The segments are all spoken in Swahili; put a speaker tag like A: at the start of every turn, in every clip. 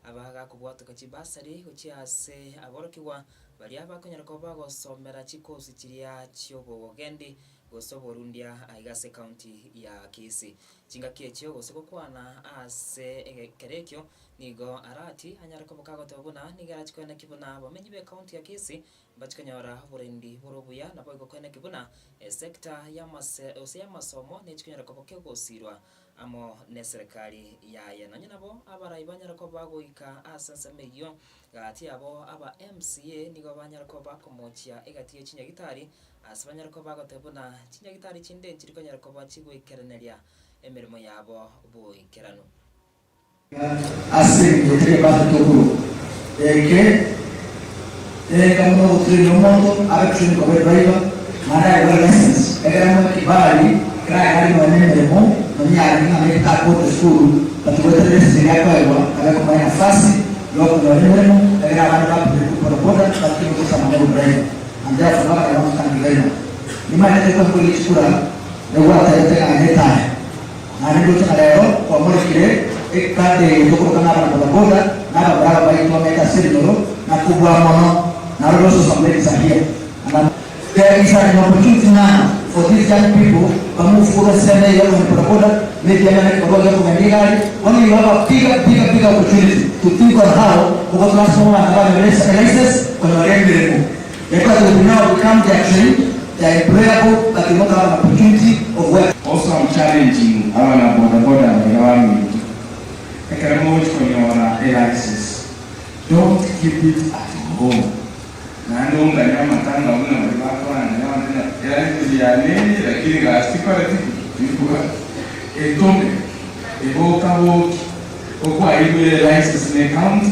A: abaga kubwatuka chibasari uchiase aborokigwa bali abakonyera ko bagosomera chikosi chiria chyobogendi gosoborundia aigase county ya Kisii chinga kiechyo gosokokwana ase kerekyo nigo arati anyara ko bakagotobuna nigara chikwena kibuna bamenyi be county ya Kisii bachikanyora burendi borobuya nabo igokwana kibuna sector ya masomo ne chikanyora ko bakegosirwa amo ne serikali ya nanye nabo abarai banyara ko bagoika asasa meyo gati abo aba MCA nigo banyara ko bakomochia egati chinyagitari asabanyara ko bagotebuna chinyagitari chinde chirikonyara ko bachigwikereneria emirimo yabo boikerano
B: ase yetere batokuru kama utrino moto action kwa driver mara ya license kama kibali kaya hali maneno manyari ameka kwa school tatuwetele sisi hapa kwa kwa nafasi leo kwa maneno kaya watu hapo kwa boda lakini kwa maneno driver ndio sababu ya mtandao ni maana kwa polisi kura ndio wataendelea hata na ndio tunaleo kwa mwekile ekade tukukana na boda na barabara baito ameka sirino na kubwa mono na roso somebody here and there is an opportunity now for these young people to move forward send your boda make them go to the when you have a big opportunity to think on how to transform and have a license when you are able because we now become the actually the employable that you not have an opportunity of work.
C: Also I'm challenging our boda and economic for your license. Don't keep it at home. Na ndo nganya matanga una walibako na yani ya nini lakini gasiko kwa etome eboka wo kwa ile license ne count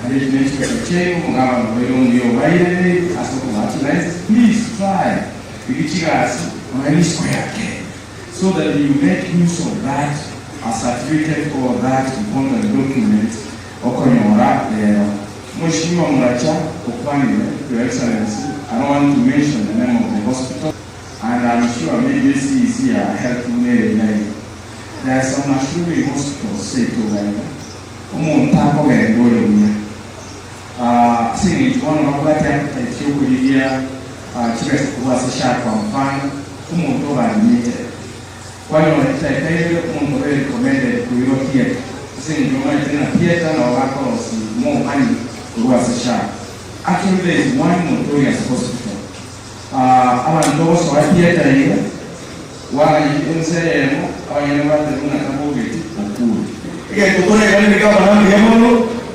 C: management kwa chenu mungaba mbele ndio baile asoko kwa license please try ikichigasi mali yake so that you make use of that as certificate or that important document okonyora Mheshimiwa Muracha Okwanile, Your Excellency, I don't want to mention the name of the hospital, and I'm sure maybe this is here helpful maybe. There are some Ashuri hospitals say to them, Umuntako Gole. Seeing it one of that Ethiopia, Chibes was a sharp on fire, Umuntova admitted. While on the table, Umuntova recommended to your theatre, saying you might in a theatre or across more money. Actually, there is one notorious hospital. Our nose or theater here, while you say, or you never the one at the again, to put it in the government,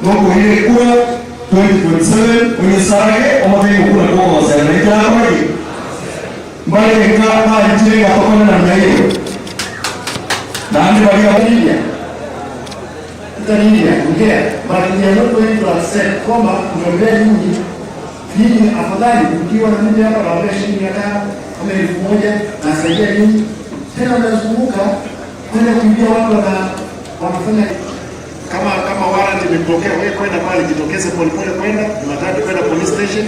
C: no, we 2027, when you say, or maybe you put a ball and make it already. But you can't find a phone and radio. Now, Tanzania, but we are not going to accept kwamba kuombea nyinyi afadhali ukiwa na mimi hapa na shilingi 500 kama 1000 na saidia nyinyi tena unazunguka kwenda kuingia watu na wanafanya kama warrant imetokea wewe kwenda pale jitokeze polepole kwenda Jumatatu kwenda police station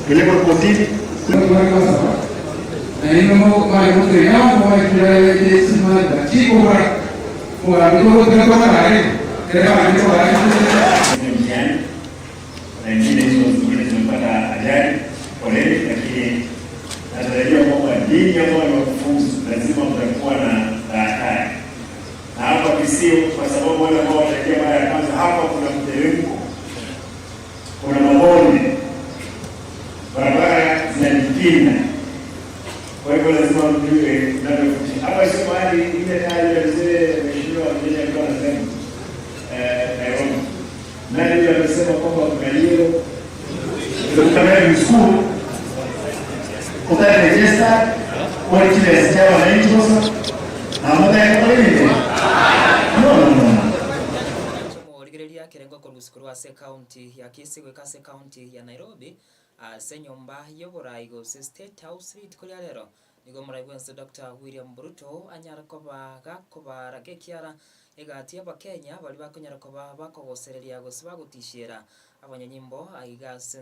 C: pelekwa kotini na hiyo mambo kama yote yao kwa kile simama chipo kwa ndio kwa
D: wengine tumepata ajali poleni, lakini natarajia kwamba dini ambao wamefuzu lazima kutakuwa na tahadhari. Na hapa Kisii, kwa sababu wale ambao watakia mara ya kwanza, hapa kuna mteremko, kuna mabonde, barabara zinajipinda, kwa hivyo lazima mjue mnavyofuata. Hapa sio mahali ile tayari ya mzee mheshimiwa mwenyewe alikuwa anasema Nairobi. Nani amesema kwamba kuna hiyo kama school kutaka register kwa kile sitawa na hizo na mmoja kwa nini
A: Morigereria kerengwa kwa rusikuru wa county ya Kisii wekase county ya Nairobi senyomba yoborai go state house rit kuri rero nigo muraiwense Dr. William Ruto anyara koba ragekiara egati abakenya bali bakonyara koba bakogosereria gosiba gutishira abanyanyimbo aigase